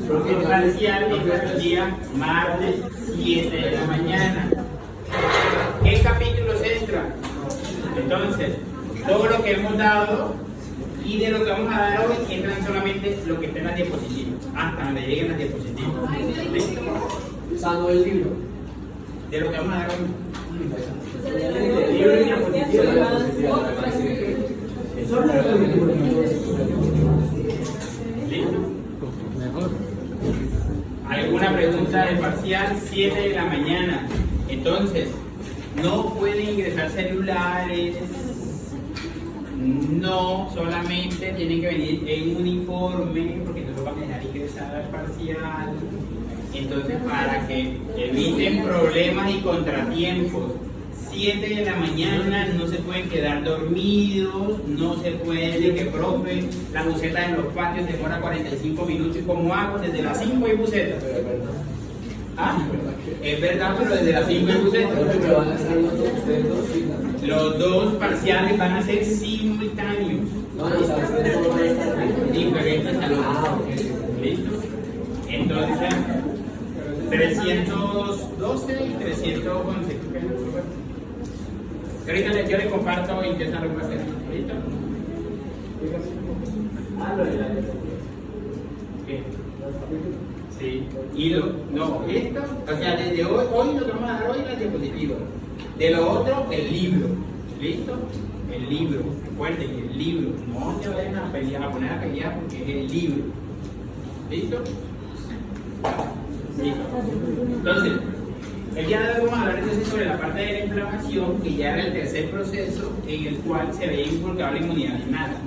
Parcial el día martes 7 de la mañana. ¿Qué capítulos entran? Entonces, todo lo que hemos dado y de lo que vamos a dar hoy entran solamente lo que está en las diapositivas, hasta donde lleguen las diapositivas. ¿Listo? Usando el libro. De lo que vamos a dar hoy. El libro y diapositivas. ¿Listo? ¿Alguna pregunta del parcial? 7 de la mañana. Entonces, no pueden ingresar celulares. No, solamente tienen que venir en uniforme, porque no lo van a dejar ingresar al parcial. Entonces, para que eviten problemas y contratiempos, 7 de la mañana no se pueden quedar dormidos, no se puede que profe, la buceta en los patios demora 45 minutos. ¿Cómo hago? Desde las 5 hay buceta. Ah, es verdad, pero desde las 5 hay buceta. Los dos parciales van a ser simultáneos. Diferentes a los dos. ¿Listo? Entonces, 312 y 311. Ahorita yo le comparto y empieza lo que va a hacer. ¿Listo? ¿Qué? Sí. Y no, esto, o sea, desde hoy lo que vamos a dar hoy es la diapositiva. De lo otro, el libro. ¿Listo? El libro. Recuerden, el libro. No se vayan a pelear, a poner a pelear porque es el libro. ¿Listo? Listo. Entonces, el día de hoy vamos a hablar entonces sobre la parte de la inflamación, que ya era el tercer proceso en el cual se veía inculcada la inmunidad innata.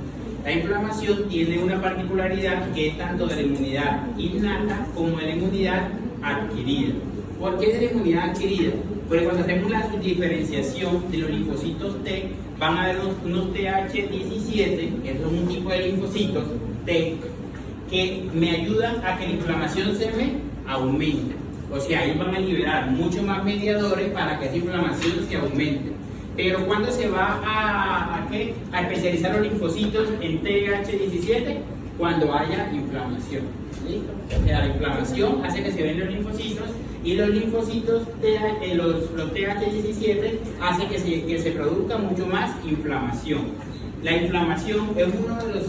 La inflamación tiene una particularidad que es tanto de la inmunidad innata como de la inmunidad adquirida. ¿Por qué de la inmunidad adquirida? Porque cuando hacemos la subdiferenciación de los linfocitos T, van a haber unos TH17, que son un tipo de linfocitos T, que me ayudan a que la inflamación se me aumente. O sea, ahí van a liberar mucho más mediadores para que esa inflamación se aumente. Pero cuando se va a especializar los linfocitos en TH17, cuando haya inflamación. ¿Listo? O sea, la inflamación hace que se ven los linfocitos y los linfocitos, los TH17, hace que se produzca mucho más inflamación. La inflamación es uno de los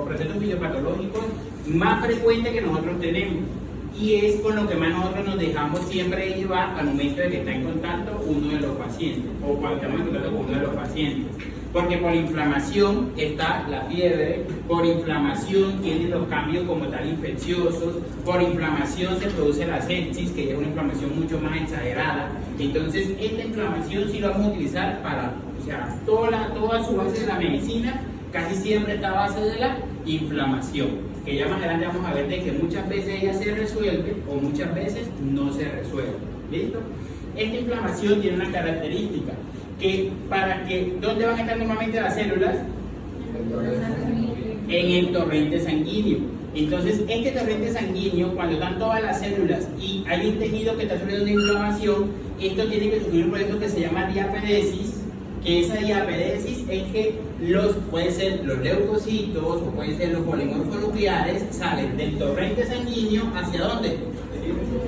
procesos fisiopatológicos más frecuentes que nosotros tenemos. Y es con lo que más nosotros nos dejamos siempre llevar al momento de que está en contacto uno de los pacientes o cuando estamos en contacto con uno de los pacientes. Porque por inflamación está la fiebre, por inflamación tienen los cambios como tal infecciosos, por inflamación se produce la sepsis, que es una inflamación mucho más exagerada. Entonces, esta inflamación sí lo vamos a utilizar para, o sea, toda su base de la medicina casi siempre está a base de la inflamación. Que ya más adelante vamos a ver de que muchas veces ella se resuelve o muchas veces no se resuelve. ¿Listo? Esta inflamación tiene una característica que ¿dónde van a estar normalmente las células? En el torrente sanguíneo. Entonces, este torrente sanguíneo, cuando están todas las células y hay un tejido que está sufriendo una inflamación, esto tiene que sufrir un proceso que se llama diapedesis, que esa diapedesis es que pueden ser los leucocitos o pueden ser los polimorfos nucleares, salen del torrente sanguíneo ¿hacia dónde?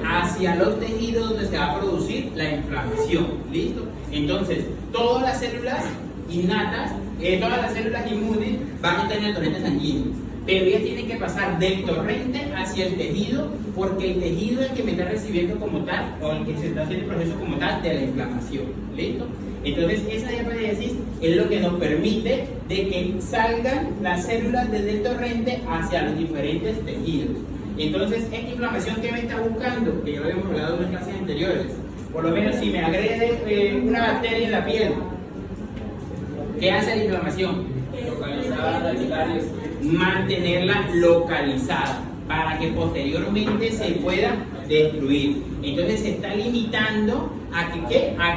Hacia los tejidos donde se va a producir la inflamación. ¿Listo? Entonces, todas las células innatas, todas las células inmunes van a estar en el torrente sanguíneo, pero ellas tienen que pasar del torrente hacia el tejido, porque el tejido es el que me está recibiendo como tal, o el que se está haciendo el proceso como tal de la inflamación. ¿Listo? Entonces, esa diapedesis es lo que nos permite de que salgan las células desde el torrente hacia los diferentes tejidos. Entonces, esta inflamación que me está buscando, que ya lo habíamos hablado en las clases anteriores, por lo menos si me agrede una bacteria en la piel, ¿qué hace la inflamación? Mantenerla localizada para que posteriormente se pueda destruir. Entonces se está limitando a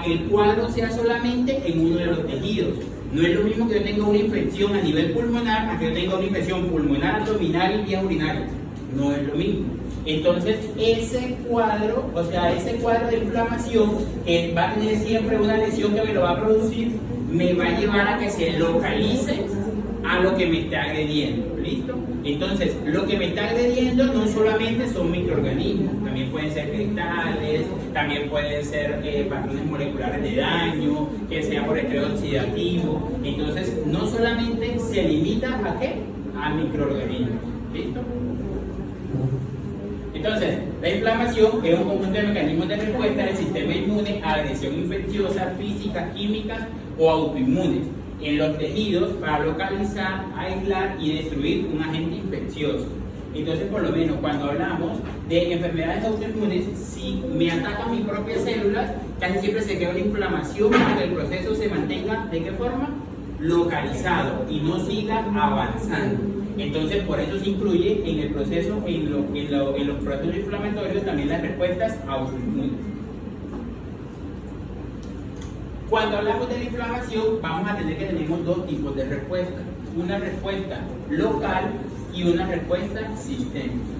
que el cuadro sea solamente en uno de los tejidos. No es lo mismo que yo tenga una infección a nivel pulmonar a que yo tenga una infección pulmonar, abdominal y vía urinaria. No es lo mismo. Entonces ese cuadro, ese cuadro de inflamación que va a tener siempre una lesión que me lo va a producir, me va a llevar a que se localice a lo que me está agrediendo. ¿Listo? Entonces, lo que me está agrediendo no solamente son microorganismos, también pueden ser cristales, también pueden ser patrones moleculares de daño, que sea por estrés oxidativo. Entonces, no solamente se limita a qué, a microorganismos. ¿Listo? Entonces, la inflamación es un conjunto de mecanismos de respuesta del sistema inmune a agresión infecciosa, física, química o autoinmunes en los tejidos para localizar, aislar y destruir un agente infeccioso. Entonces, por lo menos cuando hablamos de enfermedades autoinmunes, si me atacan mis propias células, casi siempre se crea una inflamación para que el proceso se mantenga, ¿de qué forma? Localizado y no siga avanzando. Entonces, por eso se incluye en el proceso, en los procesos inflamatorios, también las respuestas autoinmunes. Cuando hablamos de la inflamación, vamos a tener que tenemos dos tipos de respuestas. Una respuesta local y una respuesta sistémica.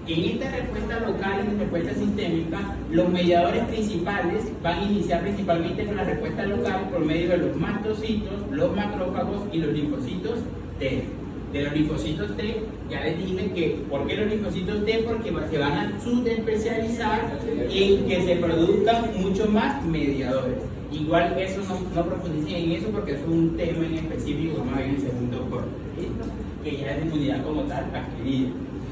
En esta respuesta local y respuesta sistémica, los mediadores principales van a iniciar principalmente con la respuesta local por medio de los mastocitos, los macrófagos y los linfocitos T. De los linfocitos T, ya les dije que, ¿por qué los linfocitos T? Porque se van a subespecializar en que se produzcan mucho más mediadores. Igual eso no profundicen en eso porque es un tema en específico, vamos a ver en el segundo corte, ¿listo? Que ya es de inmunidad como tal adquirida.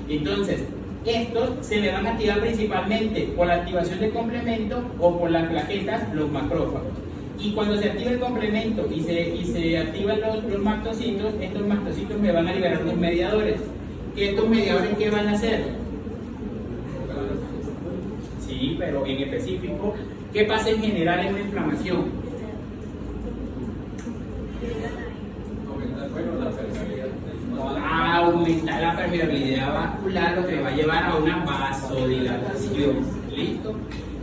Entonces, estos se le van a activar principalmente por la activación del complemento o por las plaquetas, los macrófagos. Y cuando se activa el complemento y se activan los mastocitos, estos mastocitos me van a liberar unos mediadores. ¿Estos mediadores qué van a hacer? Sí, pero en específico, ¿qué pasa en general en una inflamación? Aumentar la permeabilidad vascular, lo que me va a llevar a una vasodilatación. ¿Listo?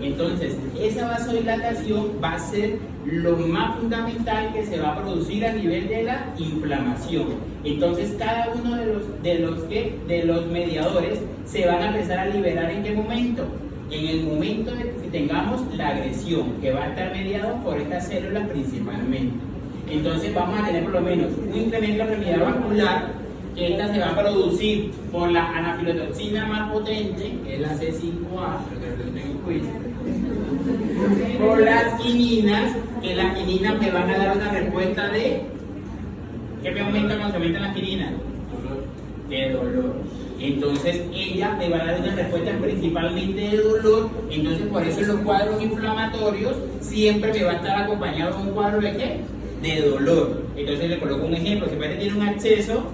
Entonces, esa vasodilatación va a ser lo más fundamental que se va a producir a nivel de la inflamación. Entonces, cada uno de los mediadores se van a empezar a liberar ¿en qué momento? En el momento de que tengamos la agresión, que va a estar mediado por estas células principalmente. Entonces, vamos a tener por lo menos un incremento de permeabilidad vascular, que esta se va a producir por la anafilotoxina más potente, que es la C5A, por las quininas, que las quininas me van a dar una respuesta de ¿qué me aumenta cuando se aumentan las quininas? De dolor. Entonces ella me va a dar una respuesta principalmente de dolor. Entonces por eso en los cuadros inflamatorios siempre me va a estar acompañado de un cuadro de ¿qué? De dolor. Entonces le coloco un ejemplo: si el paciente tiene un acceso,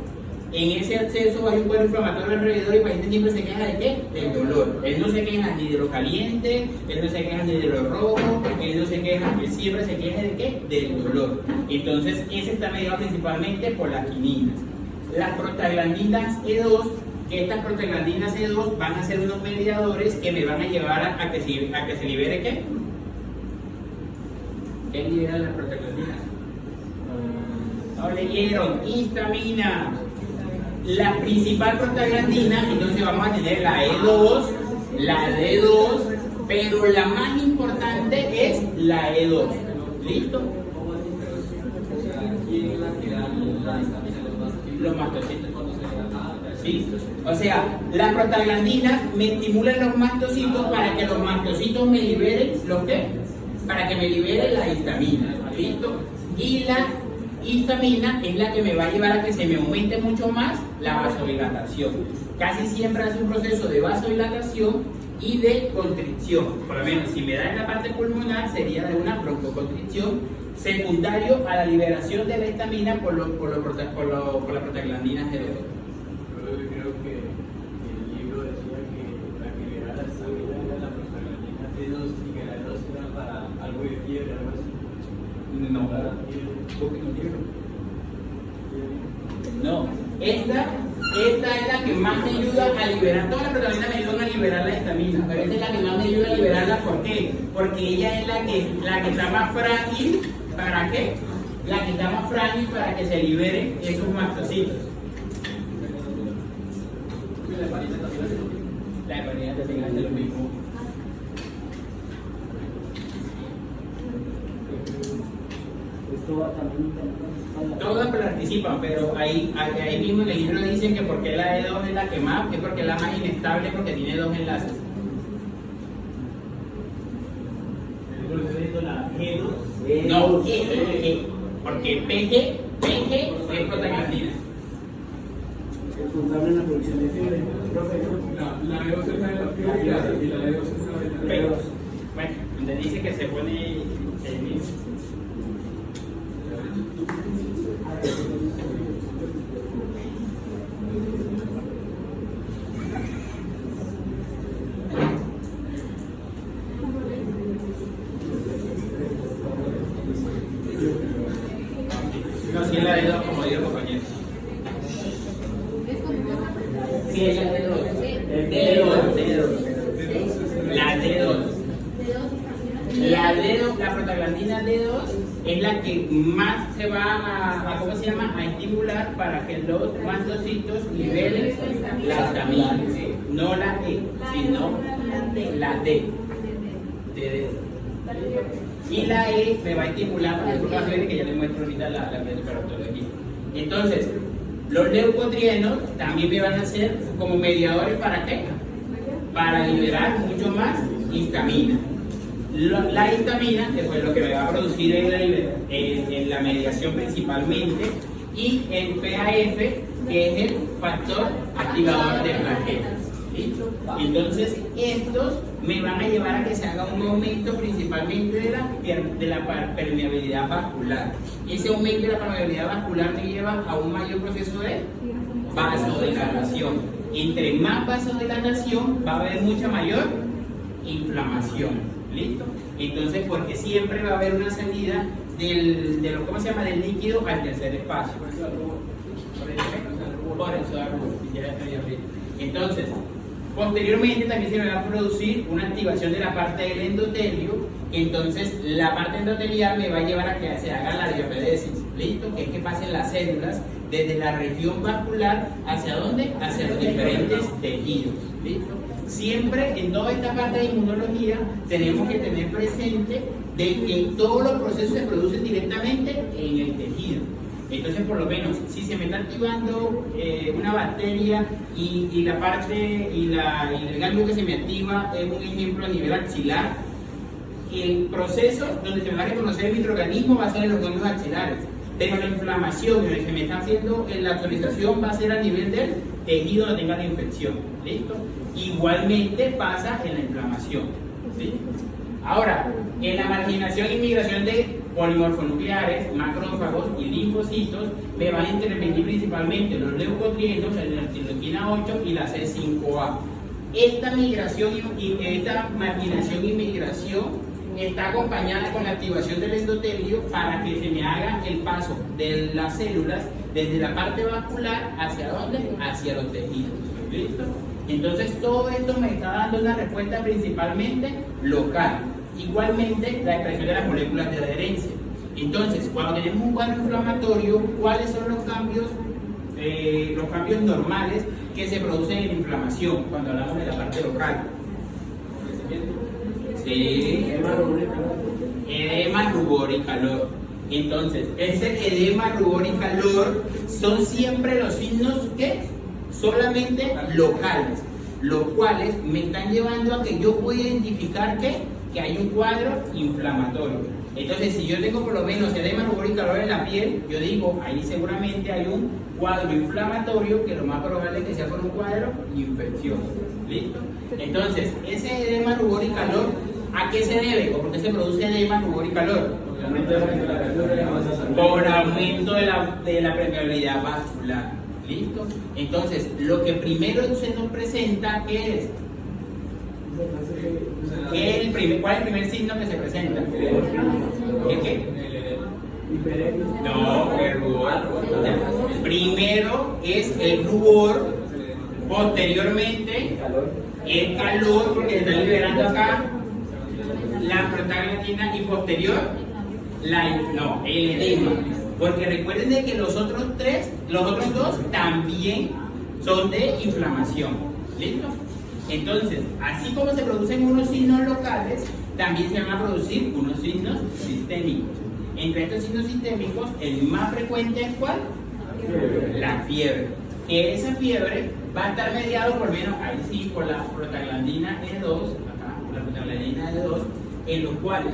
en ese acceso hay un cuadro inflamatorio alrededor y el paciente siempre se queja de ¿qué? Del dolor. Él no se queja ni de lo caliente, él no se queja ni de lo rojo, él no se queja, él siempre se queja de ¿qué? Del dolor. Entonces ese está mediado principalmente por las quininas. Las prostaglandinas E2, que estas prostaglandinas E2 van a ser unos mediadores que me van a llevar a que se libere ¿qué? ¿Qué libera las prostaglandinas? No leyeron, histamina. La principal prostaglandina, entonces vamos a tener la E2, la D2, pero la más importante es la E2. ¿Listo? Los mastocitos. ¿Sí? O sea, las prostaglandinas me estimulan los mastocitos para que los mastocitos me liberen ¿los qué? Para que me libere la histamina. ¿Listo? Y la histamina es la que me va a llevar a que se me aumente mucho más la vasodilatación. Casi siempre hace un proceso de vasodilatación y de constricción. Por lo menos si me da en la parte pulmonar sería de una broncoconstricción secundario a la liberación de la histamina por las prostaglandinas G2. Yo creo que el libro decía que la que libera la histamina era la prostaglandina T2 y que la E2 era para algo de fiebre, algo así. No. No, esta es la que más me ayuda a liberar. Todas las proteínas me ayudan a liberar la histamina, pero esta es la que más me ayuda a liberarla. ¿Por qué? Porque ella es la que está más frágil. ¿Para qué? La que está más frágil para que se liberen esos mastocitos. La heparina también hace lo mismo. Todas participan, pero ahí mismo en el libro dicen que porque la E2 es la que más, es porque es la más inestable porque tiene dos enlaces. La G2. No, G, porque PG es prostaglandina. Responsable en la producción de fibra. La E2 es la de la fibra y la E2 es la de la P2. Bueno, donde dice que se pone el mismo. No, si es la D2 como dijo el compañero. Sí, es la D2. La D2. La D2, la prostaglandina D2 es la que más se va a ¿cómo se llama? A estimular para que los mastocitos liberen la histamina. No la E, sino la D. Y la E me va a estimular para el que ya les muestro ahorita la hiperotología. Entonces, los leucotrienos también me van a ser como mediadores ¿para qué? Para liberar mucho más histamina. La histamina, que fue lo que me va a producir en la mediación principalmente, y el PAF, que es el factor activador de plaquetas. ¿Listo? Entonces, estos me van a llevar a que se haga un aumento principalmente de la permeabilidad vascular. Ese aumento de la permeabilidad vascular me lleva a un mayor proceso de vasodilatación. Entre más vasodilatación va a haber mucha mayor inflamación. ¿Listo? Entonces, porque siempre va a haber una salida ¿cómo se llama? Del líquido al tercer espacio. Por eso, ya estoy arriba. Entonces, posteriormente también se va a producir una activación de la parte del endotelio. Entonces, la parte endotelial me va a llevar a que se haga la diopedesis. ¿Listo? Que es que pasen las células desde la región vascular ¿hacia dónde? Hacia los diferentes tejidos. ¿Listo? Siempre en toda esta parte de inmunología tenemos que tener presente de que todos los procesos se producen directamente en el tejido. Entonces, por lo menos, si se me está activando una bacteria y la parte y el ganglio que se me activa es un ejemplo a nivel axilar, el proceso donde se me va a reconocer el microorganismo va a ser en los ganglios axilares, pero la inflamación donde se me está haciendo la actualización va a ser a nivel del tejido donde tenga la infección. ¿Listo? Igualmente pasa en la inflamación. ¿Sí? Ahora, en la marginación y migración de polimorfonucleares, macrófagos y linfocitos, me van a intervenir principalmente los leucotrienos, la interleuquina 8 y la C5A. Esta migración esta marginación y migración está acompañada con la activación del endotelio para que se me haga el paso de las células desde la parte vascular hacia dónde? Hacia los tejidos. ¿Listo? Entonces todo esto me está dando una respuesta principalmente local. Igualmente la expresión de las moléculas de adherencia. Entonces, cuando tenemos un cuadro inflamatorio, ¿cuáles son los cambios normales que se producen en la inflamación cuando hablamos de la parte local? Sí, edema, rubor y calor. Entonces, ese edema, rubor y calor son siempre los signos que solamente locales, los cuales me están llevando a que yo pueda identificar que hay un cuadro inflamatorio. Entonces, si yo tengo por lo menos edema, rubor y calor en la piel, yo digo, ahí seguramente hay un cuadro inflamatorio que lo más probable es que sea por un cuadro infeccioso. ¿Listo? Entonces, ese edema, rubor y calor, ¿a qué se debe? ¿O por qué se produce edema, rubor y calor? Por aumento de la permeabilidad vascular. ¿Listo? Entonces, lo que primero se nos presenta, ¿qué es? ¿Cuál es el primer signo que se presenta? ¿Qué? No, el rubor. Primero es el rubor, posteriormente el calor, porque se está liberando acá la prostaglandina, y posterior el edema. Porque recuerden de que los otros dos también son de inflamación. ¿Listo? Entonces, así como se producen unos signos locales, también se van a producir unos signos sistémicos. entre estos signos sistémicos, el más frecuente es ¿cuál? La fiebre. Que esa fiebre va a estar mediado por menos, ahí sí, por la prostaglandina E2, acá, la prostaglandina E2, en los cuales,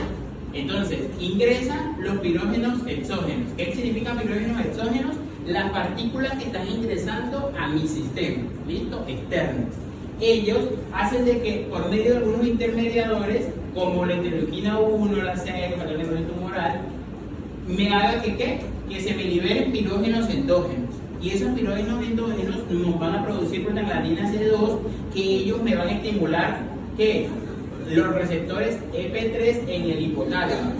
entonces, ingresan los pirógenos exógenos. ¿Qué significan pirógenos exógenos? Las partículas que están ingresando a mi sistema, ¿listo? Externos. Ellos hacen de que por medio de algunos intermediadores, como la interleuquina 1, la C, para el elemento tumoral, me haga que ¿qué? Que se me liberen pirógenos endógenos. Y esos pirógenos endógenos nos van a producir prostaglandina C2, que ellos me van a estimular ¿qué? Los receptores EP3 en el hipotálamo.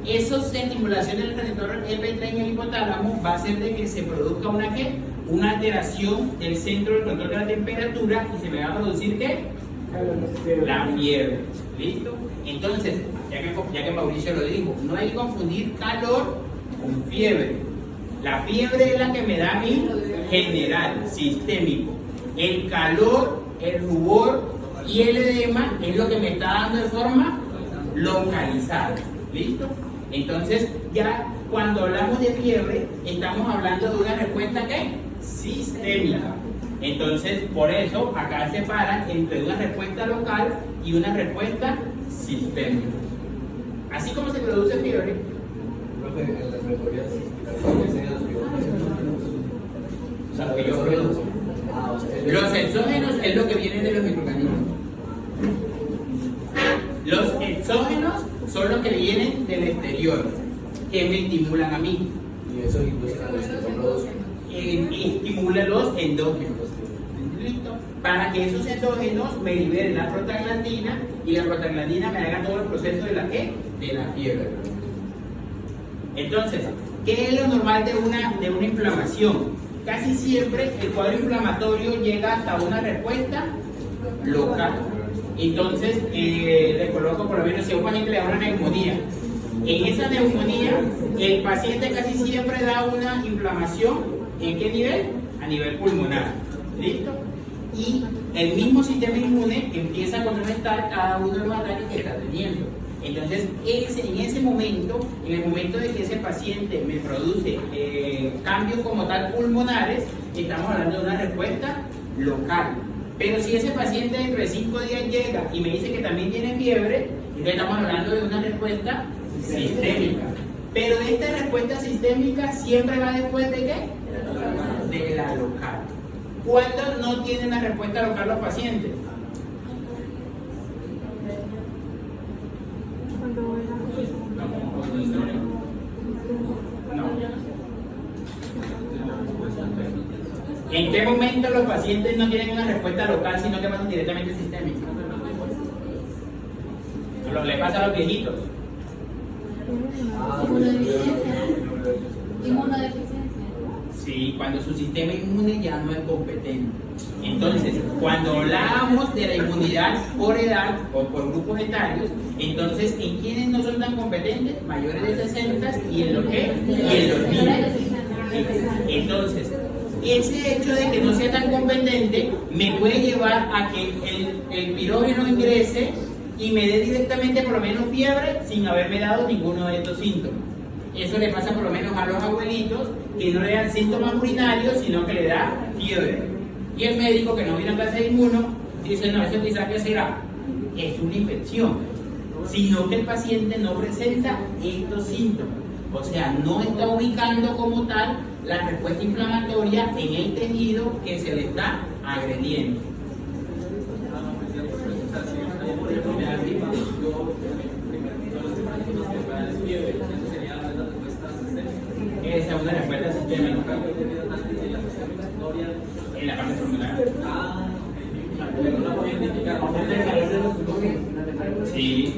Esas estimulaciones del receptor EP3 en el hipotálamo va a hacer de que se produzca una ¿qué? Una alteración del centro del control de la temperatura y se me va a producir ¿qué? La fiebre. ¿Listo? Entonces, ya que Mauricio lo dijo, no hay que confundir calor con fiebre. La fiebre es la que me da a mí general, sistémico. El calor, el rubor y el edema es lo que me está dando de forma localizada. ¿Listo? Entonces, ya cuando hablamos de fiebre, estamos hablando de una respuesta ¿qué? Sistémica. Entonces, por eso, acá separan entre una respuesta local y una respuesta sistémica. Así como se produce fiebre. Profe, en las mejorías, ¿qué serían los pirógenos? O sea, lo que yo produzco. Los exógenos es lo que viene de los microorganismos. Los exógenos son los que vienen del exterior, que me estimulan a mí. Y eso incluye a los que produzcan. Estimula los endógenos. ¿Listo? Para que esos endógenos me liberen la prostaglandina y la prostaglandina me haga todo el proceso de la ¿qué? De la fiebre. Entonces, ¿qué es lo normal de una inflamación? Casi siempre el cuadro inflamatorio llega hasta una respuesta local. Entonces, le coloco por lo menos si a un paciente le da una neumonía. En esa neumonía, el paciente casi siempre da una inflamación. ¿En qué nivel? A nivel pulmonar. ¿Listo? Y el mismo sistema inmune empieza a contrarrestar cada uno de los ataques que está teniendo. Entonces, en ese momento, en el momento de que ese paciente me produce cambios como tal pulmonares, estamos hablando de una respuesta local. Pero si ese paciente dentro de 5 días llega y me dice que también tiene fiebre, entonces estamos hablando de una respuesta sistémica. Pero esta respuesta sistémica siempre va después de ¿qué? De la local. ¿Cuándo no tienen la respuesta local los pacientes? No. ¿En qué momento los pacientes no tienen una respuesta local, sino que pasan directamente sistémica? Lo le pasa a los viejitos. Inmunodeficiencia. Sí, cuando su sistema inmune ya no es competente. Entonces, cuando hablamos de la inmunidad por edad o por grupos etarios, entonces, ¿en quiénes no son tan competentes? Mayores de 60 y en los que y en los niños. Entonces, ese hecho de que no sea tan competente me puede llevar a que el pirógeno ingrese y me dé directamente por lo menos fiebre sin haberme dado ninguno de estos síntomas. Eso le pasa por lo menos a los abuelitos que no le dan síntomas urinarios, sino que le da fiebre. Y el médico que no vino a clase de inmuno dice, no, eso quizás que será, es una infección, sino que el paciente no presenta estos síntomas. O sea, no está ubicando como tal la respuesta inflamatoria en el tejido que se le está agrediendo. Esa es una respuesta sistémica en la parte pulmonar. Sí.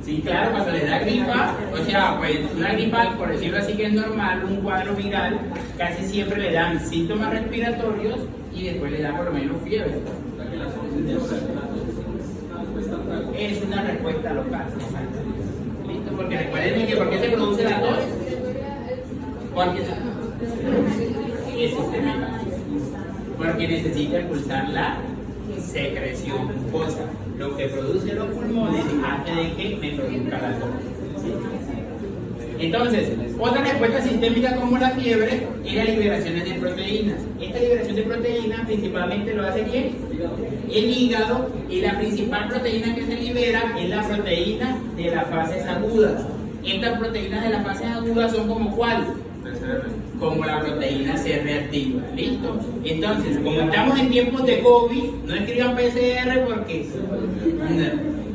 Sí, claro, cuando le da gripa, o sea, pues una gripa, por decirlo así, que es normal, un cuadro viral, casi siempre le dan síntomas respiratorios y después le da por lo menos fiebre. Es una respuesta local. ¿Listo? Porque recuerden que ¿por qué se produce la tos? Porque es sistémica. Porque necesita impulsar la secreción mucosa. Lo que produce los pulmones hace de que me produzca la tos. ¿Sí? Entonces, otra respuesta sistémica como la fiebre es la liberación de proteínas. Esta liberación de proteínas principalmente lo hace ¿quién? El hígado, y la principal proteína que se libera es la proteína de las fases agudas. Estas proteínas de las fases agudas son como ¿cuál? Como la proteína C reactiva. ¿Listo? Entonces, como estamos en tiempos de COVID, no escriban PCR porque...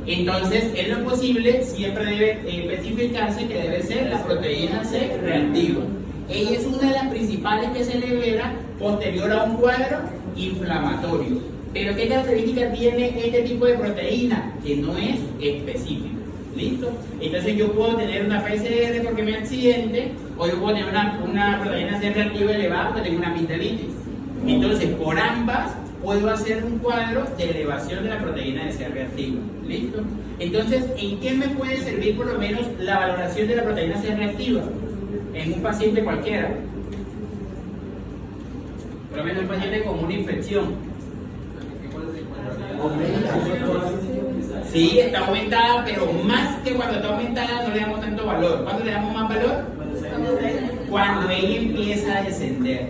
Entonces, en lo posible, siempre debe especificarse que debe ser la proteína C reactiva. Ella es una de las principales que se libera posterior a un cuadro inflamatorio. Pero ¿qué característica tiene este tipo de proteína? Que no es específica. ¿Listo? Entonces yo puedo tener una PCR porque me accidente, o yo puedo tener una proteína C reactiva elevada porque tengo una amigdalitis. Entonces, por ambas puedo hacer un cuadro de elevación de la proteína de C reactiva. ¿Listo? Entonces, ¿en qué me puede servir por lo menos la valoración de la proteína C reactiva? En un paciente cualquiera. Por lo menos un paciente con una infección. Sí, está aumentada, pero más que cuando está aumentada no le damos tanto valor. ¿Cuándo le damos más valor? Cuando ella empieza a descender.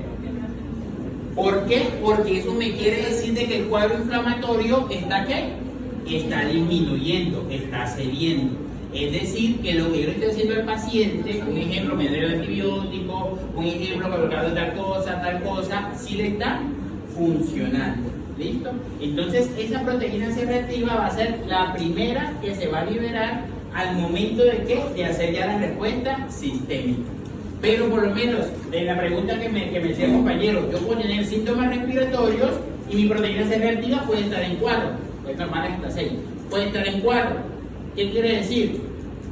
¿Por qué? Porque eso me quiere decir de que el cuadro inflamatorio está ¿qué? Está disminuyendo, está cediendo. Es decir, que lo que yo le estoy haciendo al paciente, un ejemplo, me doy el antibiótico, un ejemplo, colocando tal cosa, sí le está funcionando. ¿Listo? Entonces, esa proteína C reactiva va a ser la primera que se va a liberar al momento de ¿qué? De hacer ya la respuesta sistémica. Pero por lo menos, de la pregunta que me decía el compañero, yo puedo tener síntomas respiratorios y mi proteína C reactiva puede estar en 4. Es normal que está 6. Puede estar en 4. ¿Qué quiere decir?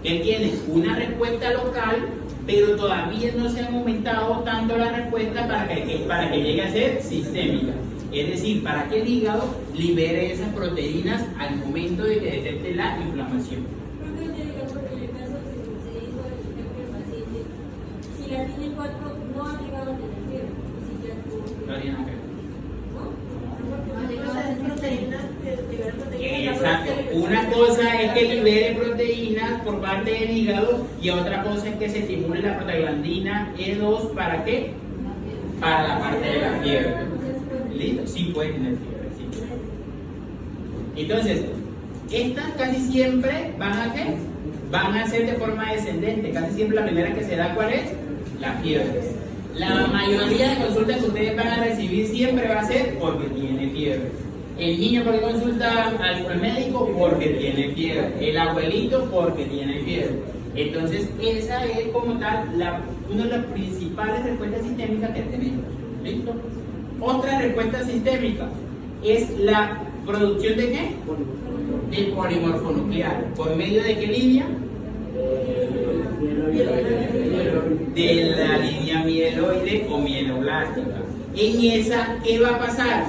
Que tiene una respuesta local, pero todavía no se han aumentado tanto la respuesta para que llegue a ser sistémica. Es decir, para que el hígado libere esas proteínas al momento de que detecte la inflamación. Si la tiene 4, no ha llegado a tener fiebre. Si ya tuvo fiebre. ¿No? Exacto. Una cosa es que libere proteínas por parte del hígado y otra cosa es que se estimule la prostaglandina E2. ¿Para qué? Para la parte de la fiebre. ¿Listo? Sí puede tener fiebre, sí. Entonces, estas casi siempre van a ¿qué? Van a ser de forma descendente. Casi siempre la primera que se da, ¿cuál es? La fiebre. La mayoría de consultas que ustedes van a recibir siempre va a ser porque tiene fiebre. El niño porque consulta al médico porque tiene fiebre. El abuelito porque tiene fiebre. Entonces, esa es como tal una de las principales respuestas sistémicas que tenemos. ¿Listo? Otra respuesta sistémica es la producción de ¿qué? De polimorfonucleares. ¿Por medio de qué línea? De la línea mieloide o mieloblástica. En esa, ¿qué va a pasar?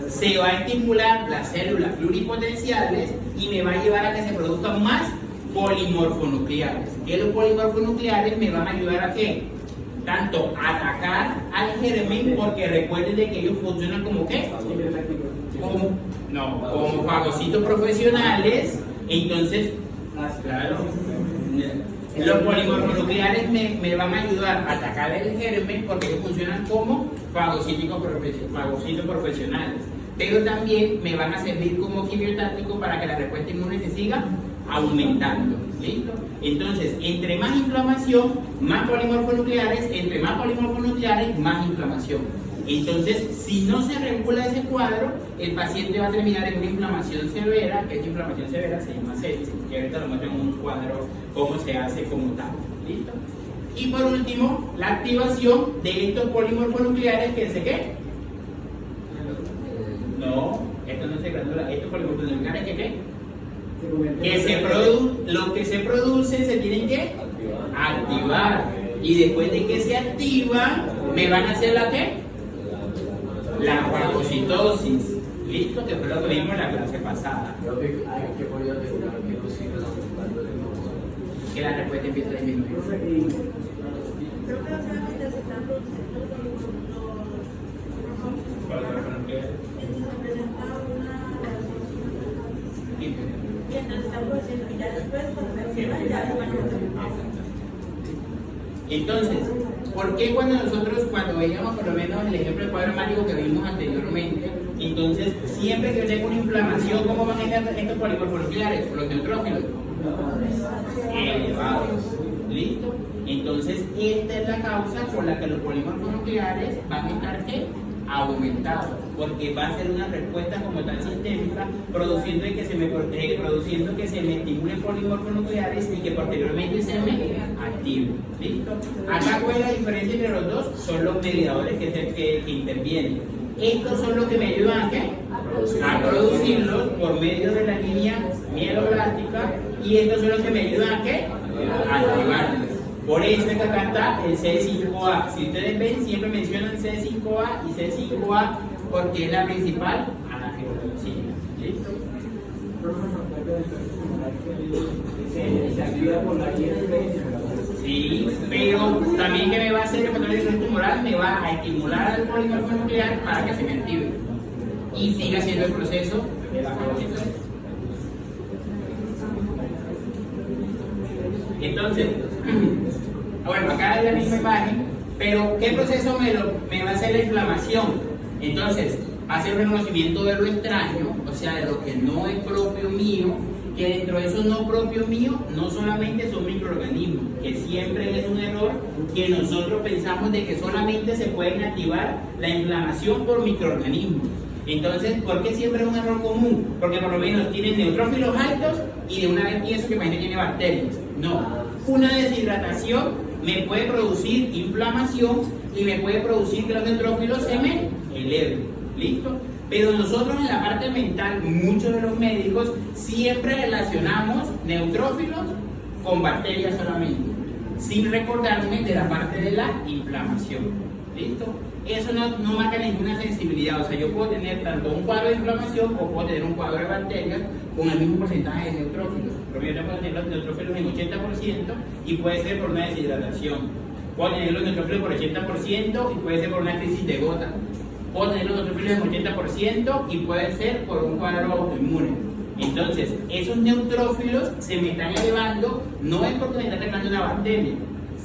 Se va a estimular las células pluripotenciales y me va a llevar a que se produzcan más polimorfonucleares. Que los polimorfonucleares me van a ayudar a ¿qué? Tanto atacar al germen, porque recuerden de que ellos funcionan como ¿qué? Como fagocitos profesionales. Entonces, claro, los polimorfonucleares me van a ayudar a atacar el germen porque ellos funcionan como fagocitos profesionales. Pero también me van a servir como quimiotáctico para que la respuesta inmune se siga aumentando. ¿Listo? Entonces, entre más inflamación, más polimorfonucleares, entre más polimorfonucleares, más inflamación. Entonces, si no se regula ese cuadro, el paciente va a terminar en una inflamación severa, que esta inflamación severa se llama sepsis, que ahorita lo muestro en un cuadro cómo se hace como tal. ¿Listo? Y por último, la activación de estos polimorfonucleares que se ¿qué? No, esto no se gradúa. Estos polimorfonucleares que ¿qué? Lo que se produce se tienen que activar. Y después de que se activan, me van a hacer la ¿qué? La fagocitosis. ¿Listo? Que fue lo que vimos en la clase pasada. Creo que podría asegurar que no siga aumentando el enojo. Que la respuesta empieza a disminuir. Creo que solamente se están produciendo Sí. y entonces están produciendo y ya después cuando se activan ya van a Entonces, ¿por qué cuando veíamos por lo menos el ejemplo del cuadro mágico que vimos anteriormente, entonces siempre que tengo una inflamación, ¿cómo van a estar estos polímeros nucleares o los neutrófilos? Elevados. ¿Listo? Entonces, esta es la causa por la que los polímeros nucleares van a estar aumentados, porque va a ser una respuesta como tal sistémica, produciendo que se me estimulen polímeros nucleares y que posteriormente se me activen. ¿Listo? Acá, ¿cuál es la diferencia entre los dos? Son los mediadores que intervienen. Estos son los que me ayudan ¿a qué? A producirlos por medio de la línea mieloblástica, y estos son los que me ayudan ¿a qué? A activarlos. Por eso es que acá está el C5A. Si ustedes ven, siempre mencionan C5A y C5A porque es la principal angiotensina. ¿Listo? Se activa por la Sí, pero también que me va a hacer el patrón tumoral, me va a estimular al polímorfo nuclear para que se me active y siga haciendo el proceso de la fagocitosis. Entonces, bueno, acá es la misma imagen, pero ¿qué proceso me va a hacer la inflamación? Entonces, va a ser un reconocimiento de lo extraño, o sea, de lo que no es propio mío, que dentro de eso no propio mío, no solamente son microorganismos, que siempre es un error que nosotros pensamos de que solamente se pueden activar la inflamación por microorganismos. Entonces, ¿por qué siempre es un error común? Porque por lo menos tienen neutrófilos altos y de una vez pienso que imagínate tiene bacterias. No, una deshidratación me puede producir inflamación y me puede producir que los neutrófilos se me eleven. ¿Listo? Pero nosotros en la parte mental, muchos de los médicos siempre relacionamos neutrófilos con bacterias solamente, sin recordarme de la parte de la inflamación. ¿Listo? Eso no marca ninguna sensibilidad. O sea, yo puedo tener tanto un cuadro de inflamación o puedo tener un cuadro de bacterias con el mismo porcentaje de neutrófilos. Pero yo puedo tener los neutrófilos en 80% y puede ser por una deshidratación. Puedo tener los neutrófilos por 80% y puede ser por una crisis de gota. Puedo tener los neutrófilos en 80% y puede ser por un cuadro autoinmune. Entonces, esos neutrófilos se me están elevando, no es porque me está atacando una bacteria,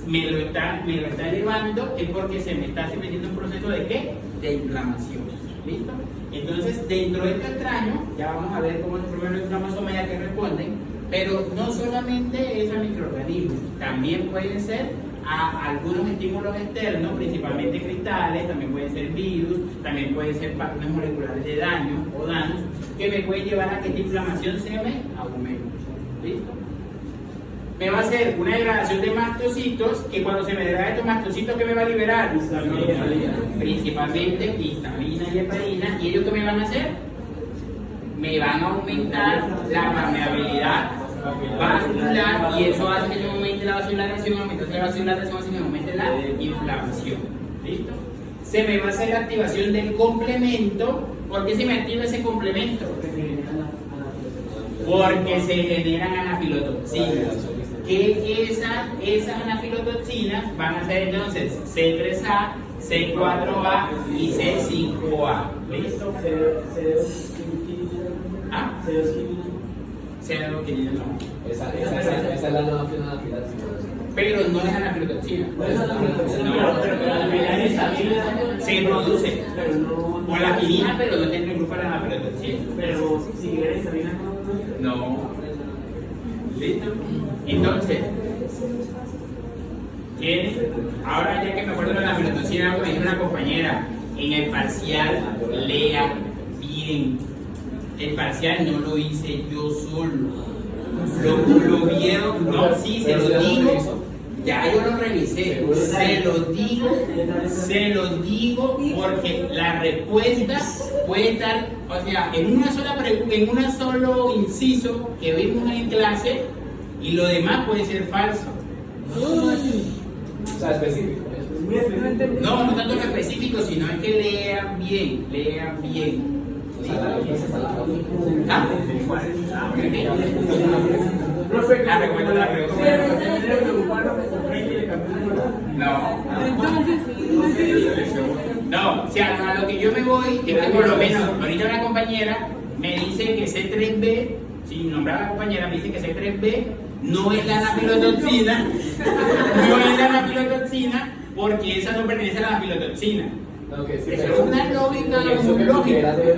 me lo está elevando es porque se me está metiendo un proceso de ¿qué? De inflamación. ¿Listo? Entonces, dentro de este extraño, ya vamos a ver cómo es el problema de inflamación ya que responden, pero no solamente es a microorganismos, también pueden ser a algunos estímulos externos, principalmente cristales, también pueden ser virus, también pueden ser patrones moleculares de daño o daños que me pueden llevar a que esta inflamación se me aumente. ¿Listo? Me va a hacer una degradación de mastocitos, que cuando se me degrada estos mastocitos, ¿qué me va a liberar? Principalmente histamina y heparina. ¿Y ellos qué me van a hacer? Me van a aumentar la permeabilidad vascular y eso hace que se me aumente la vasodilatación, aumentando la vasodilatación hace que me aumente la inflamación. ¿Listo? Se me va a hacer la activación del complemento. ¿Por qué se me activa ese complemento? Porque se generan anafilotoxinas. Que esas anafilotoxinas van a ser entonces C3A, C4A y C5A. ¿Listo? ¿Ah? C2 no. Esa es la nueva anafilaxis. Pero no es anafilotoxina. No, pero la histamina se produce no, por la aspirina, pero no tiene el grupo de la anafilotoxina. pero si la histamina No. ¿Listo? Entonces, ahora ya que me acuerdo de la anafilotoxina, me dijo una compañera, en el parcial lea bien. El parcial no lo hice yo solo. Lo vieron, no, sí, se lo digo. Ya yo lo revisé, se lo digo porque la respuesta puede estar, o sea, en un solo inciso que vimos en clase y lo demás puede ser falso. O sea, específico. No tanto lo específico, sino es que lean bien. O sea, la respuesta está en la foto. ¿Ah? Profe, Recuerdo la pregunta. No, o sea, a lo que yo me voy es que por lo menos ahorita una compañera me dice que C3B, sin nombrar a la compañera, me dice que C3B no es la anafilotoxina, no es la anafilotoxina, porque esa no pertenece a la anafilotoxina. Okay, sí, Eso pero- es una lógica eso que lógica. era de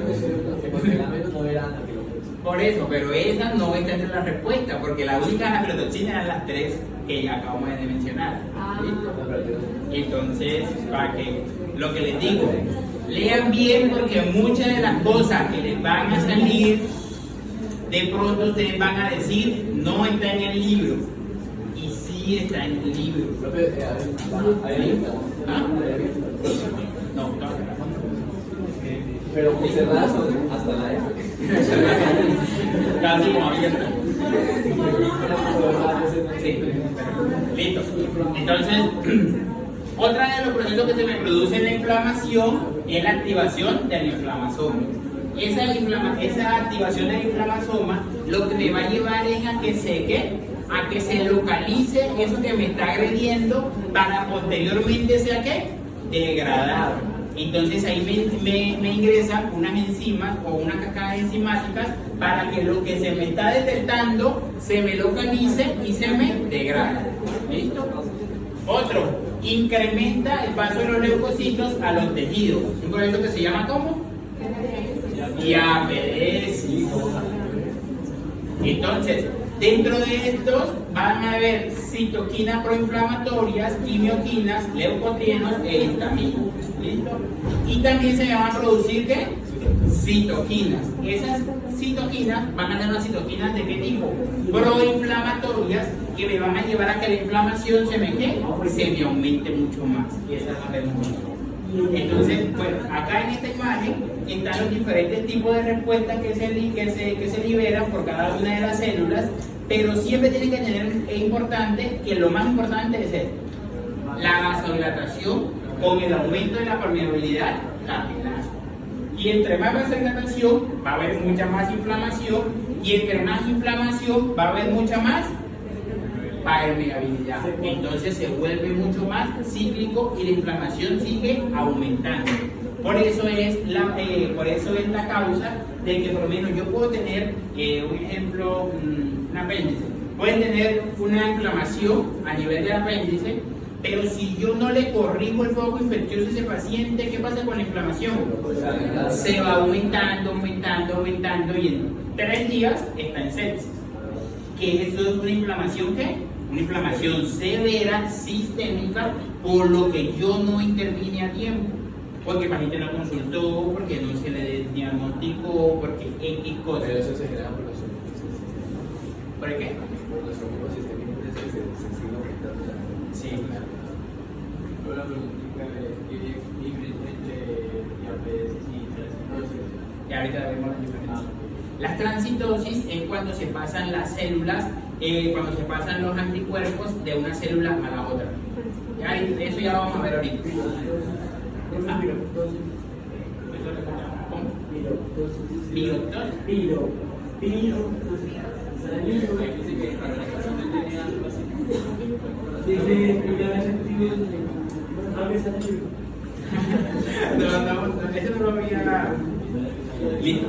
porque la menos no era anafilotoxina. Por eso, pero esa no está entre la respuesta, porque la única anafilotoxina eran las tres que ya acabamos de mencionar. ¿Listo? Entonces, para que lo que les digo, lean bien porque muchas de las cosas que les van a salir, de pronto ustedes van a decir, no está en el libro. Y sí está en el libro. Profe, ¿hay abierta? ¿Ah? ¿Hay abierta? No, no. Pero muy cerradas hasta la F. Casi como abierta. Sí, listo. Entonces, otra de los procesos que se me produce en la inflamación es la activación del inflamasoma. Esa activación del inflamasoma lo que me va a llevar es a que a que se localice eso que me está agrediendo para posteriormente sea ¿qué? Degradado. Entonces ahí me ingresan unas enzimas o unas cascadas enzimáticas para que lo que se me está detectando se me localice y se me degrade. ¿Listo? Otro, incrementa el paso de los leucocitos a los tejidos. Un proceso que se llama ¿cómo? Diaperesis. Entonces, dentro de estos van a haber citoquinas proinflamatorias, quimioquinas, leucotrienos e histaminas. ¿Listo? Y también se van a producir ¿qué? Citoquinas. Esas citoquinas van a ser las citoquinas de qué tipo? Proinflamatorias que me van a llevar a que la inflamación se me aumente mucho más. Y esas las vemos. Entonces, bueno, acá en esta imagen están los diferentes tipos de respuestas que se liberan por cada una de las células, pero siempre tienen que tener, es importante, que lo más importante es esto, la vasodilatación con el aumento de la permeabilidad capilar. Y entre más vasodilatación va a haber mucha más inflamación, y entre más inflamación va a haber mucha más permeabilidad. Entonces se vuelve mucho más cíclico y la inflamación sigue aumentando. Por eso es la causa de que por lo menos yo puedo tener, un ejemplo, un apéndice. Pueden tener una inflamación a nivel del apéndice, pero si yo no le corrijo el foco infeccioso a ese paciente, ¿qué pasa con la inflamación? Se va aumentando y en 3 días está en sepsis. Que eso es una inflamación ¿qué? Una inflamación severa, sistémica, por lo que yo no intervine a tiempo. Porque el paciente no consultó, porque no se le diagnosticó, porque X cosas. Pero eso se genera por los ¿Por qué? por nuestro mismo sistema inmune se sigue aumentando. Sí, claro. Una preguntita de qué diferencia entre diabetes y transitosis. Y ahorita vemos la diferencia. Las transitosis es cuando se pasan las células, cuando se pasan los anticuerpos de una célula a la otra. Ya, eso ya lo vamos a ver ahorita. Ah. ¿Cómo? No, eso no lo había. Listo.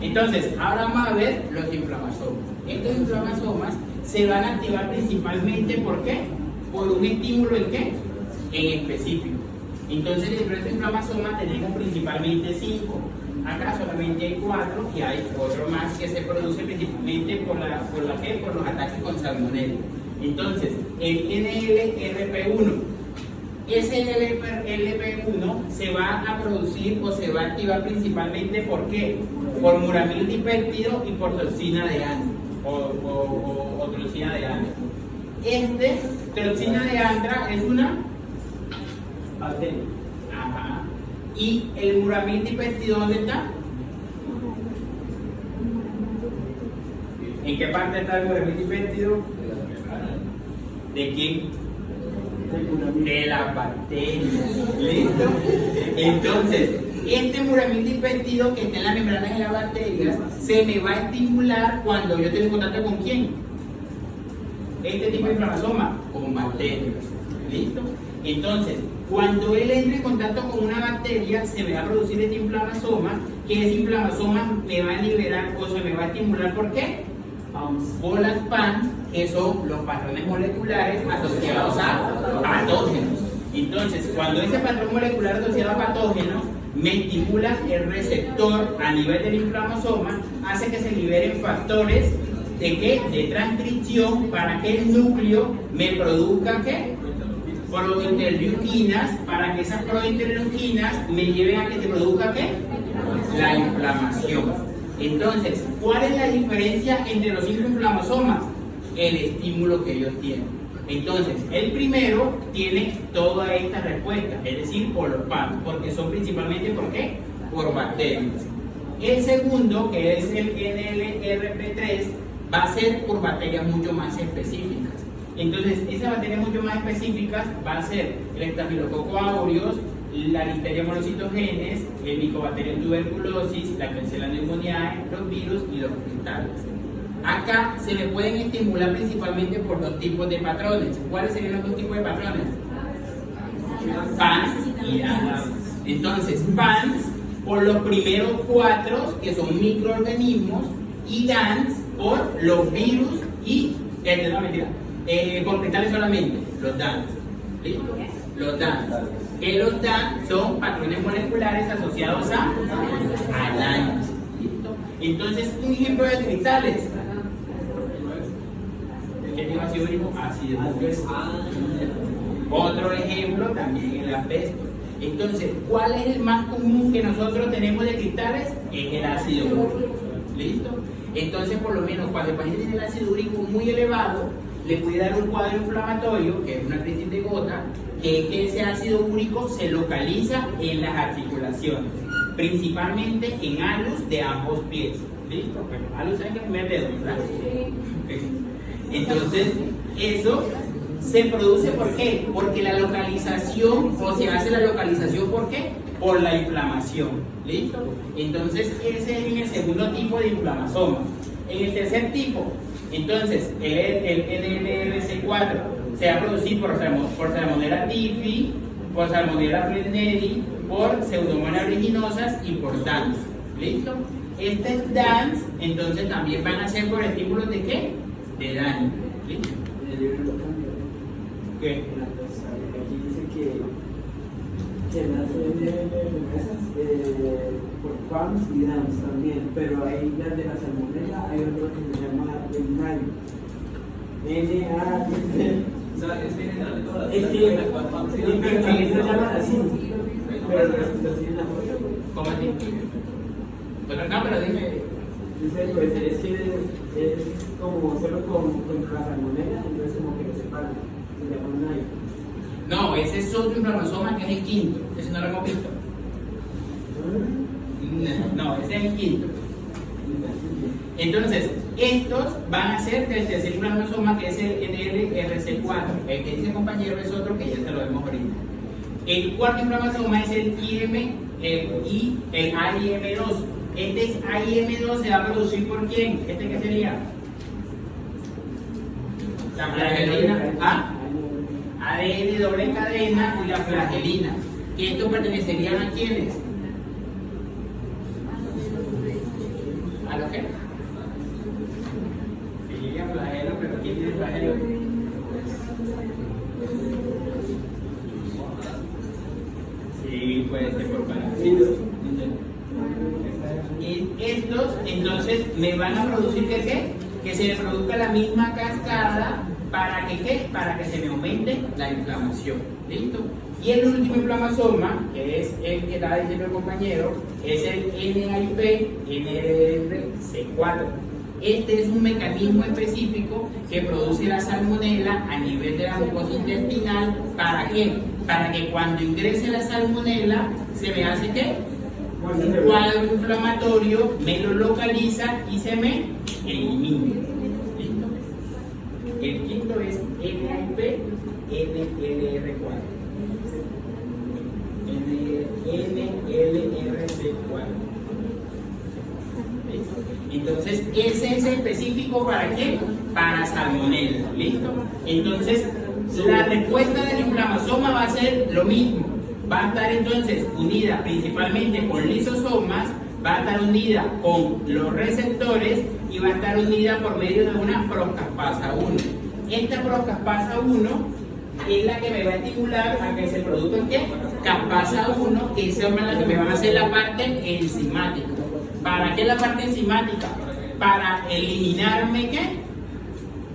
Entonces, ahora vamos a ver los inflamasomas. Estos inflamasomas se van a activar principalmente ¿por qué? Por un estímulo ¿en qué? En específico. Entonces, dentro de estos inflamasomas tenemos principalmente 5. Acá solamente hay 4 y hay otro más que se produce principalmente por los ataques con salmonella. Entonces, el NLRP1. Ese LP1 se va a producir o se va a activar principalmente ¿por qué? Por muramil dipéptido y por toxina de Andra o toxina de Andra. Toxina de Andra es una bacteria. Ajá. ¿Y el muramil dipéptido dónde está? ¿En qué parte está el muramil dipéptido? ¿De quién? De las bacterias. ¿Listo? Entonces, este muramil dipéptido que está en la membrana de las bacterias se me va a estimular cuando yo tengo contacto con quién? Este tipo de inflamasoma, con bacterias. ¿Listo? Entonces, cuando él entre en contacto con una bacteria, se me va a producir este inflamasoma, que ese inflamasoma me va a liberar o se me va a estimular, ¿por qué? Por las PAN que son los patrones moleculares asociados a patógenos. Entonces, cuando ese patrón molecular asociado a patógenos me estimula el receptor a nivel del inflamosoma, hace que se liberen factores de ¿qué? De transcripción para que el núcleo me produzca ¿qué? Prointerleuquinas, para que esas prointerleuquinas me lleven a que se produzca ¿qué? La inflamación. Entonces, ¿cuál es la diferencia entre los 5 inflamosomas? El estímulo que ellos tienen. Entonces, el primero tiene toda esta respuesta, es decir, por los PAN, porque son principalmente ¿por qué? Por bacterias. El segundo, que es el NLRP3, va a ser por bacterias mucho más específicas. Entonces, esas bacterias mucho más específicas va a ser el Staphylococcus aureus, la Listeria monocytogenes, el Mycobacterium tuberculosis, la Klebsiella pneumoniae, los virus y los cristales. Acá se le pueden estimular principalmente por 2 tipos de patrones. ¿Cuáles serían los 2 tipos de patrones? PANS y DANS. Entonces, PANS por los primeros 4, que son microorganismos, y DANS por los virus y, no, mentira, por cristales solamente, los DANS. ¿Listo? Los DANS. Que los DANS son patrones moleculares asociados a daños. ¿Listo? Entonces, un ejemplo de cristales. ¿Qué tiene ácido úrico? Ácido úrico. Otro ejemplo también el asbesto. Entonces, ¿cuál es el más común que nosotros tenemos de cristales? Es el ácido úrico. ¿Listo? Entonces, por lo menos cuando el paciente tiene el ácido úrico muy elevado, le puede dar un cuadro inflamatorio, que es una crisis de gota, que es que ese ácido úrico se localiza en las articulaciones, principalmente en alus de ambos pies. ¿Listo? Bueno, alus saben que es el primer dedo, ¿verdad? Entonces, eso se produce ¿por qué? Porque la localización, o se hace la localización ¿por qué? Por la inflamación. ¿Listo? Entonces, ese es en el segundo tipo de inflamasoma. En el tercer tipo, entonces, el NLRC4 se va a producir por Salmonella typhi, por Salmonella fresneri, por Pseudomonas aeruginosa y por DANS. ¿Listo? Este DANS, entonces, también van a ser por estímulos de ¿qué? De daño. ¿Listo? En el libro lo cambia. ¿Qué? Aquí dice que las remesas por PAMS y DAMS también, pero ahí las de la salmonella hay otro que se llama el NAI. N-A-I-P. O sea, es general de todas Es que ellos lo llaman así, pero el resto así en la foto. ¿Cómo así? Bueno, no, pero dime. Dice, pues es que es como solo contra la salmonella, entonces como que lo separan, se llama NAI. No, ese es otro inflamasoma que es el quinto. Ese no lo hemos visto. No, ese es el quinto. Entonces, estos van a ser del tercer inflamasoma, que es el NLRC4. El que dice compañero es otro que ya se lo vemos ahorita. El cuarto inflamasoma es el AIM2. Este AIM2 se va a producir ¿por quién? ¿Este qué sería? La flagelina. ¿Ah? ADN doble cadena y la flagelina. ¿Que estos pertenecerían a quiénes? ¿A lo qué? Sí, a flagelo, pero ¿quién tiene flagelo? Sí, puede ser por parásitos. Y estos, entonces, me van a producir ¿qué? Que se le produzca la misma cascada. ¿Para que qué? Para que se me aumente la inflamación. ¿Listo? Y el último inflamasoma, que es el que estaba diciendo el compañero, es el NAIP-NRC4. Este es un mecanismo específico que produce la salmonela a nivel de la mucosa intestinal. ¿Para qué? Para que cuando ingrese la salmonela se me hace ¿qué? Un cuadro inflamatorio, me lo localiza y se me elimina. ¿Listo? El quinto es NAIP-NLR4. NLRC4. ¿Listo? Entonces, ese es específico ¿para qué? Para salmonella. ¿Listo? Entonces, la respuesta del inflamasoma va a ser lo mismo. Va a estar entonces unida principalmente con lisosomas va a estar unida con los receptores y va a estar unida por medio de una procaspasa 1. Esta procaspasa 1 es la que me va a estimular a que se produzca ¿qué? Caspasa 1, que es la que me va a hacer la parte enzimática. ¿Para qué la parte enzimática? Para eliminarme ¿qué?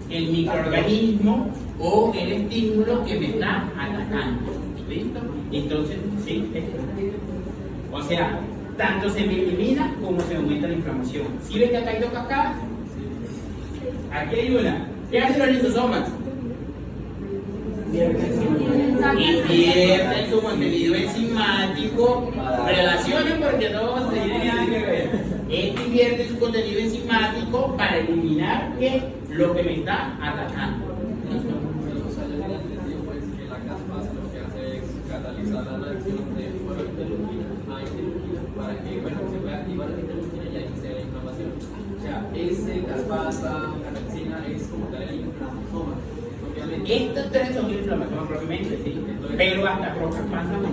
El microorganismo o el estímulo que me está atacando. ¿Listo? Entonces, sí, o sea, tanto se me elimina como se aumenta la inflamación. ¿Sí ven que acá hay dos cascadas? Aquí hay una. ¿Qué hacen los lisosomas? Invierten su contenido enzimático. Relacionen porque no tiene nada que ver. Este invierte su contenido enzimático para eliminar ¿qué? Lo que me está atacando. La caspasa lo que hace es catalizar la reacción de interleuquina a interleuquina para que se pueda activar la interleuquina y ahí se dé la inflamación. O sea, ese caspasa, carexina es como tal el inflamasoma. Estos tres son inflamación propiamente, sí. Pero hasta procaspasa 1.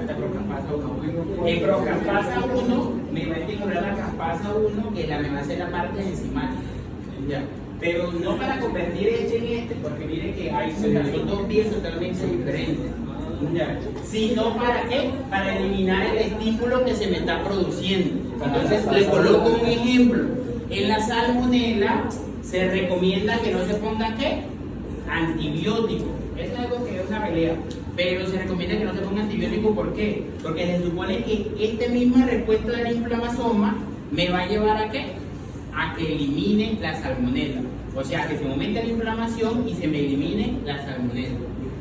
Hasta procaspasa 1. El procaspasa 1 me va a estimular la caspasa 1, que me va a hacer la parte enzimática. ¿Ya? Pero no para convertir este en este, porque miren que hay son dos vías totalmente diferentes. ¿Ya? Sino para qué? Para eliminar el estímulo que se me está produciendo. Entonces le coloco un ejemplo. En la salmonela se recomienda que no se ponga ¿qué? Antibiótico. Es algo que es una pelea. Pero se recomienda que no se ponga antibiótico. ¿Por qué? Porque se supone que esta misma respuesta del inflamasoma me va a llevar a ¿qué? A que elimine la salmonela. O sea, que se aumente la inflamación y se me elimine la salmonela.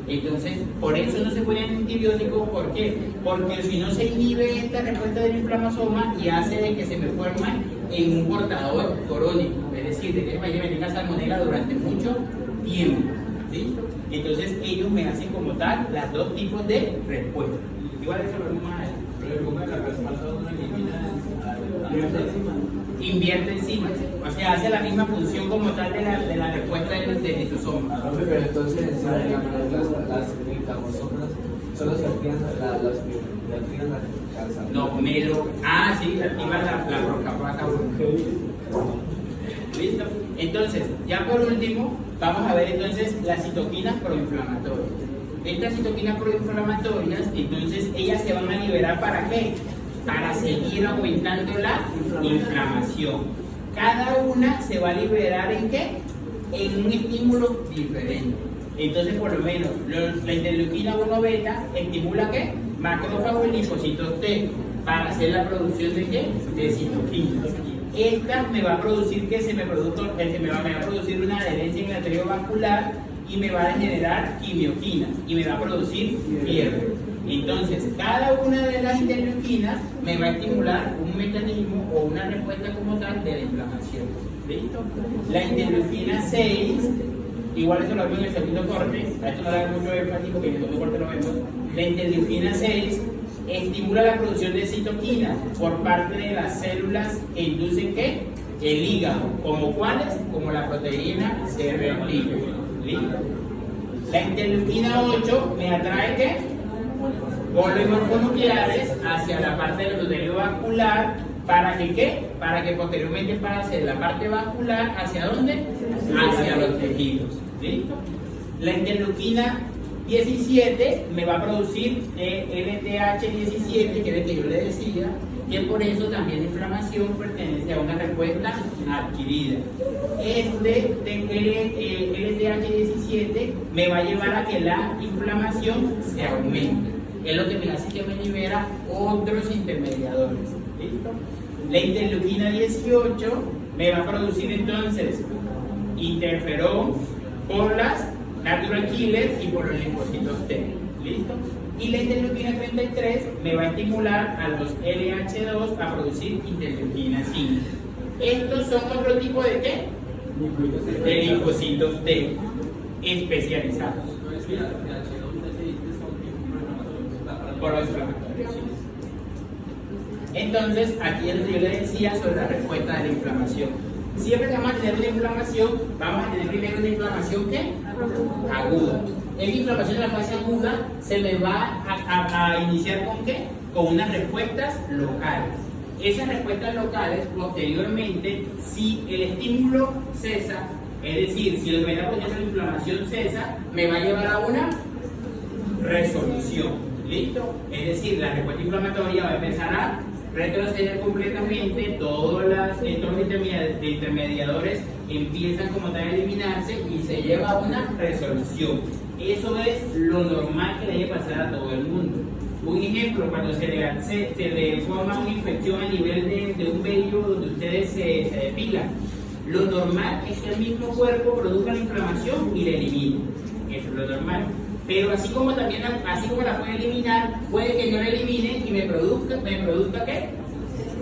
Entonces, por eso no se ponen antibióticos. ¿Por qué? Porque si no se inhibe esta respuesta del inflamasoma y hace de que se me forme en un portador crónico. Es decir, de que me lleven la salmonela durante mucho tiempo. ¿Sí? Entonces, ellos me hacen como tal las dos tipos de respuestas. Igual eso lo vemos más adelante. Pero como la caspasa no elimina Invierte encima, o sea, hace la misma función como tal de la respuesta del lisosoma. pero entonces las inflamasomas son las que activan la calza. No, sí, activa la procaspasa 1. ¿Listo? Entonces, ya por último, vamos a ver entonces las citoquinas proinflamatorias. Estas citoquinas proinflamatorias, entonces ellas se van a liberar ¿para qué? Para seguir aumentando la inflamación. Cada una se va a liberar ¿en qué? En un estímulo diferente. Entonces, por lo menos, la interleuquina 1 beta estimula ¿qué? Macrófagos y linfocitos T para hacer la producción de ¿qué? De citoquinas. Esta me va a producir que me va a producir una adherencia en el arterio vascular y me va a generar quimioquinas y me va a producir fiebre. Entonces, cada una de las interleuquinas me va a estimular un mecanismo o una respuesta como tal de la inflamación. ¿Listo? La interleuquina 6, igual eso lo vemos en el segundo corte, a esto no le da mucho énfasis porque en el segundo corte lo vemos. La interleuquina 6 estimula la producción de citoquinas por parte de las células que inducen ¿qué? El hígado. ¿Como cuáles? Como la proteína C reactiva. ¿Listo? La interleuquina 8 me atrae ¿qué? Polimorfonucleares hacia la parte del endotelio vascular. ¿Para que qué? Para que posteriormente pase de la parte vascular ¿hacia dónde? Hacia los tejidos. ¿Listo? La interleuquina 17 me va a producir LTH17, que es el que yo le decía, que por eso también la inflamación pertenece a una respuesta adquirida. Este LTH17 me va a llevar a que la inflamación se aumente. Es lo que me hace que me libera otros intermediadores. ¿Listo? La interleuquina 18 me va a producir entonces interferón por las natural killers y por los linfocitos T. ¿Listo? Y la interleuquina 33 me va a estimular a los LH2 a producir interleuquina 5. Estos son otro tipo de ¿qué? De linfocitos T especializados. Por los inflamatorios. Entonces, aquí es lo que yo le decía sobre la respuesta de la inflamación. Siempre que vamos a tener una inflamación, vamos a tener primero una inflamación ¿qué? Aguda. Esta inflamación de la fase aguda se me va a iniciar ¿con qué? Con unas respuestas locales. esas respuestas locales, posteriormente, si el estímulo cesa, es decir, si el primer proceso de inflamación cesa, me va a llevar a una resolución. ¿Listo? Es decir, la respuesta inflamatoria va a empezar a retroceder completamente, todos los intermediadores empiezan como tal a eliminarse y se lleva a una resolución. Eso es lo normal que le debe pasar a todo el mundo. Un ejemplo, cuando se le forma una infección a nivel de un vello donde ustedes se depilan, lo normal es que el mismo cuerpo produzca la inflamación y la elimine. Eso es lo normal. Pero así como la puede eliminar, puede que no la elimine y me produzca ¿qué?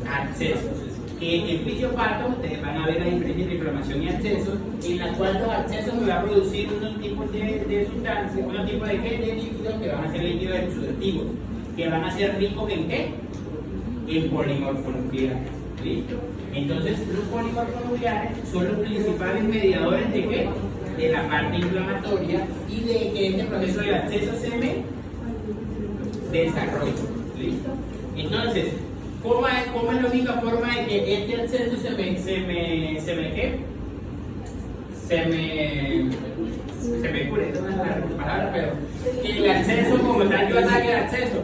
Abscesos. Que en fisiopatía ustedes van a ver la diferencia entre inflamación y abscesos, en la cual los abscesos me va a producir unos tipos de sustancias, unos tipos de líquidos que van a ser líquidos exudativos, que van a ser ricos en ¿qué? En polimorfonucleares. ¿Listo? Entonces, los polimorfonucleares son los principales mediadores de ¿qué? De la parte inflamatoria y de que este proceso de absceso se me desarrolle. ¿Listo? Entonces, ¿cómo es la única forma de que este absceso se me cure? Es una palabra, pero que el absceso como tal yo ataque el absceso.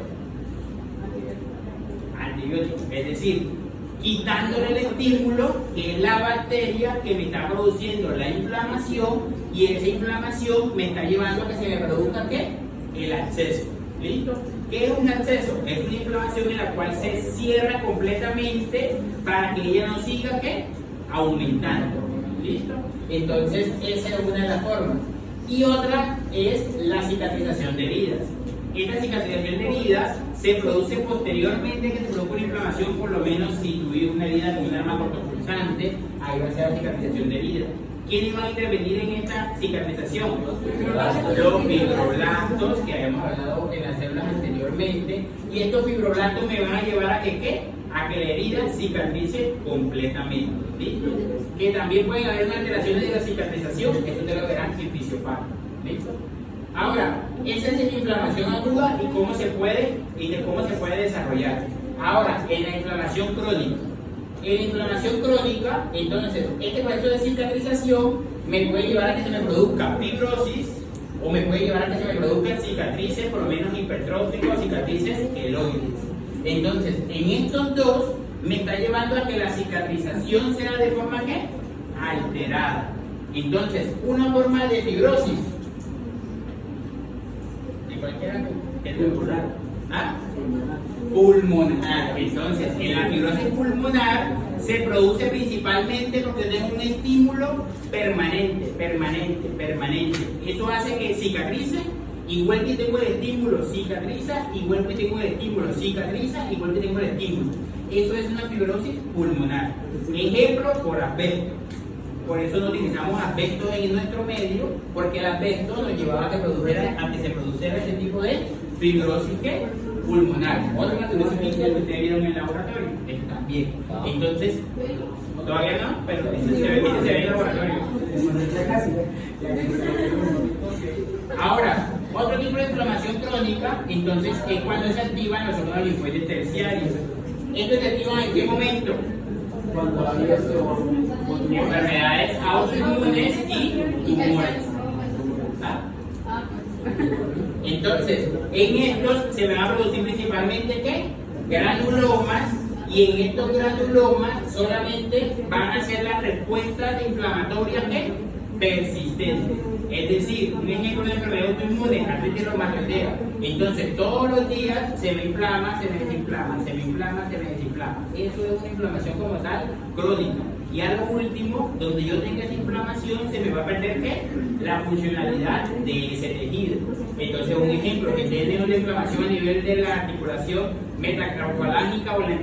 Antibiótico, es decir, quitándole el estímulo que es la bacteria que me está produciendo la inflamación y esa inflamación me está llevando a que se me produzca ¿qué? El absceso. ¿Listo? ¿Qué es un absceso? Es una inflamación en la cual se cierra completamente para que ella no siga ¿qué? Aumentando. ¿Listo? Entonces esa es una de las formas. Y otra es la cicatrización de heridas. Esta cicatrización de heridas se produce posteriormente que se produzca una inflamación, por lo menos si tuviste una herida con un arma cortopulsante, ahí va a ser la cicatrización de heridas. ¿Quiénes van a intervenir en esta cicatrización? Los fibroblastos que habíamos hablado en las células anteriormente, y estos fibroblastos me van a llevar a que ¿qué? A que la herida cicatrice completamente. ¿Listo? Que también pueden haber alteraciones de la cicatrización, esto te lo verán en fisiopatía. ¿Listo? Ahora, esa es la inflamación aguda y cómo se puede desarrollar. Ahora, en la inflamación crónica. En la inflamación crónica, entonces, este proceso de cicatrización me puede llevar a que se me produzca fibrosis o me puede llevar a que se me produzcan cicatrices, por lo menos hipertróficas o cicatrices queloides. Entonces, en estos dos, me está llevando a que la cicatrización sea de forma ¿qué? Alterada. Entonces, una forma de fibrosis. Cualquiera que es pulmonar. ¿Ah? Pulmonar. Entonces, en la fibrosis pulmonar se produce principalmente porque tenemos un estímulo permanente. Eso hace que cicatrice, igual que tengo el estímulo, cicatriza, igual que tengo el estímulo, cicatriza, igual que tengo el estímulo. Eso es una fibrosis pulmonar. Ejemplo, por asbesto. Por eso no utilizamos asbesto en nuestro medio, porque el asbesto nos llevaba a que se produjera este tipo de fibrosis ¿qué? Pulmonar. Otra fibrosis que ustedes vieron en el laboratorio, esto también. Entonces, todavía no, pero se ve en el laboratorio. Ahora, otro tipo de inflamación crónica, entonces, es cuando se activan los órganos linfoides terciarios. ¿Esto se activa en qué momento? Cuando hay enfermedades autoinmunes y tumores. ¿Ah? Entonces, en estos se me va a producir principalmente ¿qué? Granulomas, y en estos granulomas solamente van a ser las respuestas inflamatorias ¿qué? Persistentes. Es decir, un ejemplo de enfermedad autoinmune, artritis reumatoidea. Entonces, todos los días se me inflama, se me desinflama, se me inflama, se me desinflama. Eso es una inflamación como tal crónica. Y a lo último, donde yo tenga esa inflamación, se me va a perder ¿qué? La funcionalidad de ese tejido. Entonces, un ejemplo, que tiene una inflamación a nivel de la articulación metacarpofalágica o en la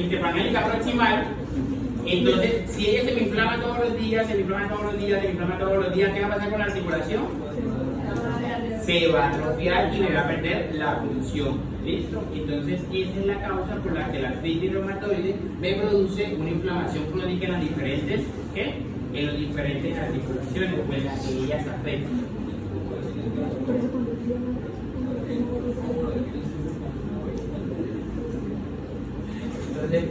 interfalágica proximal. Entonces, si ella se me inflama todos los días, ¿qué va a pasar con la articulación? Se va a atrofiar y me va a perder la función. ¿Listo? Entonces, esa es la causa por la que la artritis reumatoide me produce una inflamación crónica en las diferentes, ¿qué? En las diferentes articulaciones o en las que ellas afectan. Entonces,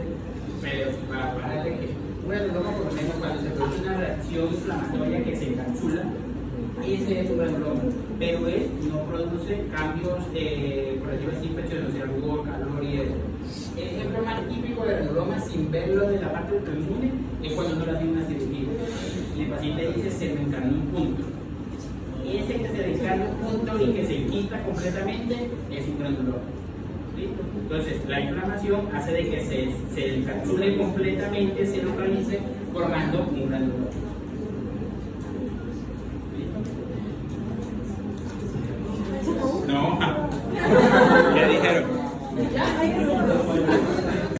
pero para darle que un granuloma, por ejemplo, cuando se produce una reacción inflamatoria que se encapsula, ese es un granuloma, pero él no produce cambios, por decirlo así, infecciosos, o sea, rubor, calor y eso. El ejemplo más típico de granuloma sin verlo de la parte autoinmune es cuando no le hacen una cirugía y el paciente dice se me encarnó un punto. Ese que se descarga un punto y que se quita completamente es un granuloma. ¿Listo? Entonces, la inflamación hace de que se encapsule completamente, se localice, formando un granuloma. ¿Listo? No, ¿qué dijeron?